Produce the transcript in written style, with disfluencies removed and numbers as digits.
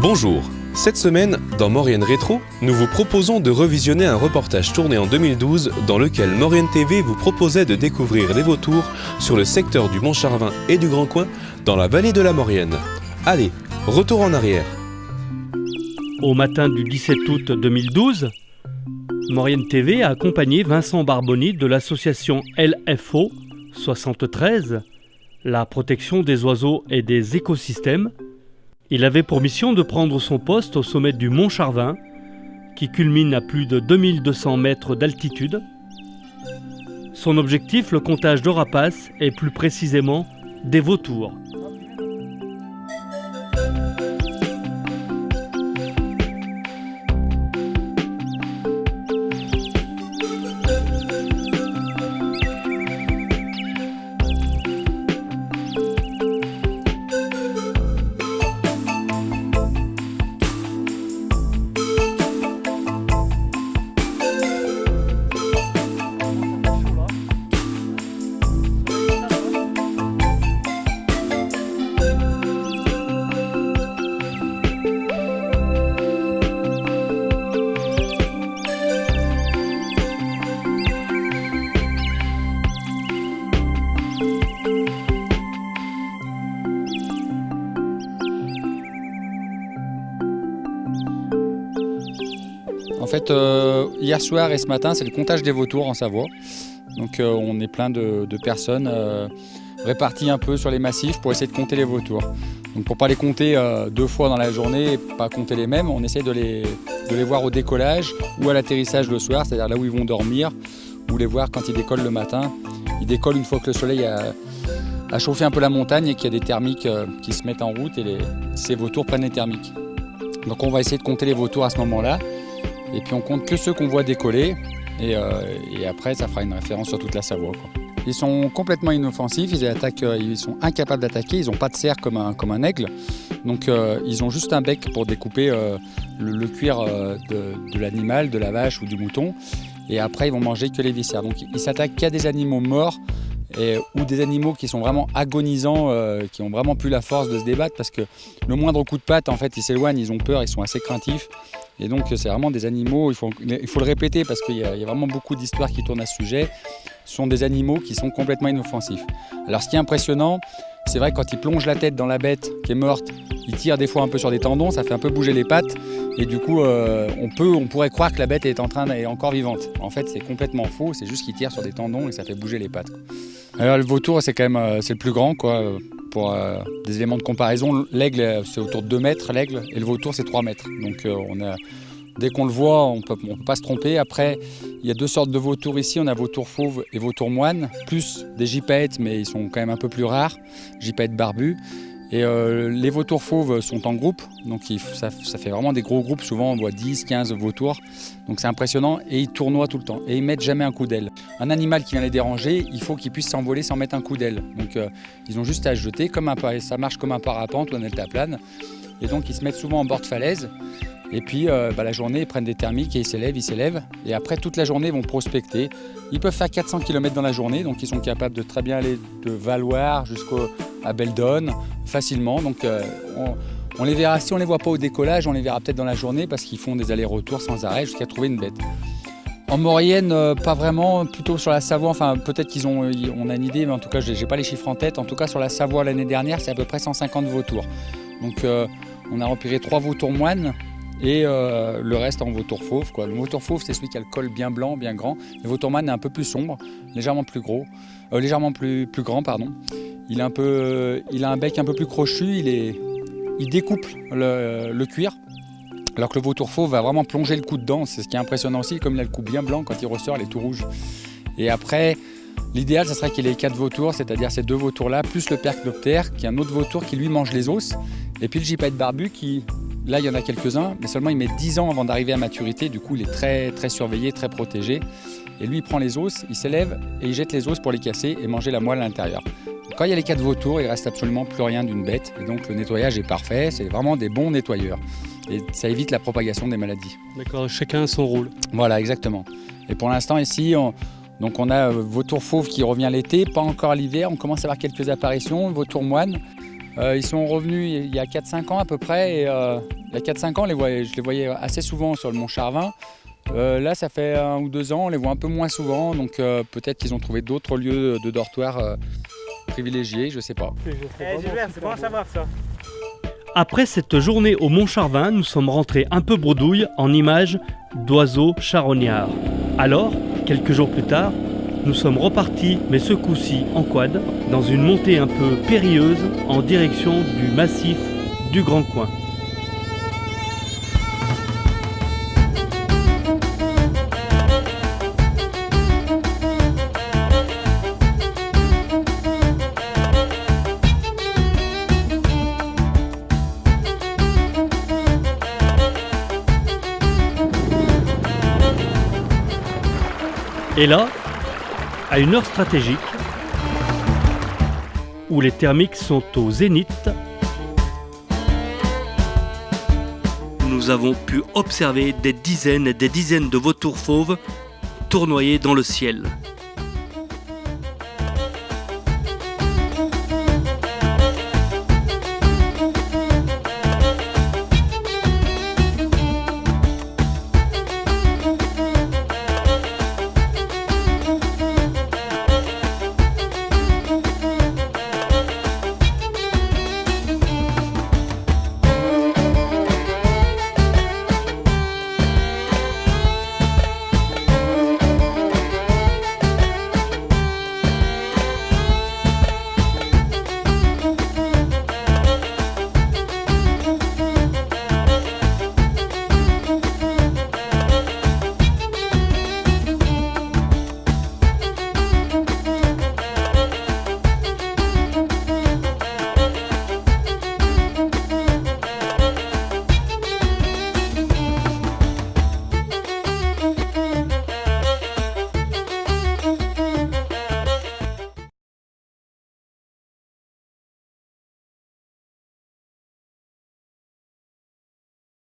Bonjour, cette semaine, dans Maurienne Rétro, nous vous proposons de revisionner un reportage tourné en 2012 dans lequel Maurienne TV vous proposait de découvrir les vautours sur le secteur du Mont-Charvin et du Grand Coin dans la vallée de la Maurienne. Allez, retour en arrière. Au matin du 17 août 2012, Maurienne TV a accompagné Vincent Barboni de l'association LFO 73, la protection des oiseaux et des écosystèmes. Il avait pour mission de prendre son poste au sommet du Mont-Charvin, qui culmine à plus de 2200 mètres d'altitude. Son objectif, le comptage de rapaces et plus précisément des vautours. En fait, hier soir et ce matin, c'est le comptage des vautours en Savoie. Donc on est plein de personnes réparties un peu sur les massifs pour essayer de compter les vautours. Donc pour ne pas les compter deux fois dans la journée et pas compter les mêmes, on essaie de les voir au décollage ou à l'atterrissage le soir, c'est-à-dire là où ils vont dormir, ou les voir quand ils décollent le matin. Ils décollent une fois que le soleil a chauffé un peu la montagne et qu'il y a des thermiques qui se mettent en route et ces vautours prennent les thermiques. Donc on va essayer de compter les vautours à ce moment-là. Et puis on compte que ceux qu'on voit décoller et après ça fera une référence sur toute la Savoie, quoi. Ils sont complètement inoffensifs, ils sont incapables d'attaquer, ils n'ont pas de serre comme un aigle. Donc ils ont juste un bec pour découper le cuir de l'animal, de la vache ou du mouton. Et après ils vont manger que les viscères. Donc ils s'attaquent qu'à des animaux morts ou des animaux qui sont vraiment agonisants, qui ont vraiment plus la force de se débattre parce que le moindre coup de patte, en fait, ils s'éloignent, ils ont peur, ils sont assez craintifs. Et donc c'est vraiment des animaux, il faut le répéter parce qu'il y a vraiment beaucoup d'histoires qui tournent à ce sujet. Ce sont des animaux qui sont complètement inoffensifs. Alors ce qui est impressionnant, c'est vrai que quand ils plongent la tête dans la bête qui est morte, ils tirent des fois un peu sur des tendons, ça fait un peu bouger les pattes. Et du coup, on pourrait croire que la bête est encore vivante. En fait, c'est complètement faux, c'est juste qu'ils tirent sur des tendons et ça fait bouger les pattes, quoi. Alors le vautour, c'est quand même c'est le plus grand, quoi. Pour des éléments de comparaison, l'aigle, c'est autour de 2 mètres, l'aigle, et le vautour, c'est 3 mètres. Donc dès qu'on le voit, on peut pas se tromper. Après, il y a 2 sortes de vautours ici. On a vautour fauve et vautour moine, plus des gypaètes, mais ils sont quand même un peu plus rares, gypaètes barbus. Et les vautours fauves sont en groupe, donc ça fait vraiment des gros groupes. Souvent, on voit 10, 15 vautours, donc c'est impressionnant. Et ils tournoient tout le temps, et ils mettent jamais un coup d'aile. Un animal qui vient les déranger, il faut qu'il puisse s'envoler sans mettre un coup d'aile. Donc ils ont juste à se jeter, ça marche comme un parapente ou un deltaplane. Et donc ils se mettent souvent en bord de falaise. Et puis la journée, ils prennent des thermiques et ils s'élèvent. Et après, toute la journée, ils vont prospecter. Ils peuvent faire 400 km dans la journée, donc ils sont capables de très bien aller de Valloire jusqu'à Beldonne facilement. Donc on les verra, si on ne les voit pas au décollage, on les verra peut-être dans la journée parce qu'ils font des allers-retours sans arrêt jusqu'à trouver une bête. En Maurienne, pas vraiment, plutôt sur la Savoie. Enfin, peut-être on a une idée, mais en tout cas, je n'ai pas les chiffres en tête. En tout cas, sur la Savoie, l'année dernière, c'est à peu près 150 vautours. Donc on a repéré 3 vautours moines. Et le reste en vautour fauve, quoi. Le vautour fauve, c'est celui qui a le col bien blanc, bien grand. Le vautour moine est un peu plus sombre, légèrement plus grand, pardon. Il a un bec un peu plus crochu, il découpe le cuir. Alors que le vautour fauve va vraiment plonger le cou dedans. C'est ce qui est impressionnant aussi, comme il a le cou bien blanc, quand il ressort, il est tout rouge. Et après, l'idéal, ça serait qu'il ait 4 vautours, c'est-à-dire ces 2 vautours-là, plus le percnoptère, qui est un autre vautour qui lui mange les os. Et puis le gypaète barbu qui... Là, il y en a quelques-uns, mais seulement il met 10 ans avant d'arriver à maturité. Du coup, il est très, très surveillé, très protégé. Et lui, il prend les os, il s'élève et il jette les os pour les casser et manger la moelle à l'intérieur. Quand il y a les 4 vautours, il ne reste absolument plus rien d'une bête. Et donc, le nettoyage est parfait. C'est vraiment des bons nettoyeurs. Et ça évite la propagation des maladies. D'accord, chacun son rôle. Voilà, exactement. Et pour l'instant, ici, on a vautour fauve qui revient l'été, pas encore l'hiver. On commence à avoir quelques apparitions. Vautour moine. Ils sont revenus il y a 4-5 ans à peu près. Et il y a 4-5 ans, je les voyais assez souvent sur le Mont Charvin. Là, ça fait 1 ou 2 ans, on les voit un peu moins souvent. Donc peut-être qu'ils ont trouvé d'autres lieux de dortoir privilégiés, je sais pas. Gilbert, c'est bon à savoir ça. Après cette journée au Mont Charvin, nous sommes rentrés un peu bredouilles en images d'oiseaux charognards. Alors, quelques jours plus tard, nous sommes repartis, mais ce coup-ci en quad, dans une montée un peu périlleuse en direction du massif du Grand Coin. Et là, à une heure stratégique, où les thermiques sont au zénith, nous avons pu observer des dizaines et des dizaines de vautours fauves tournoyer dans le ciel.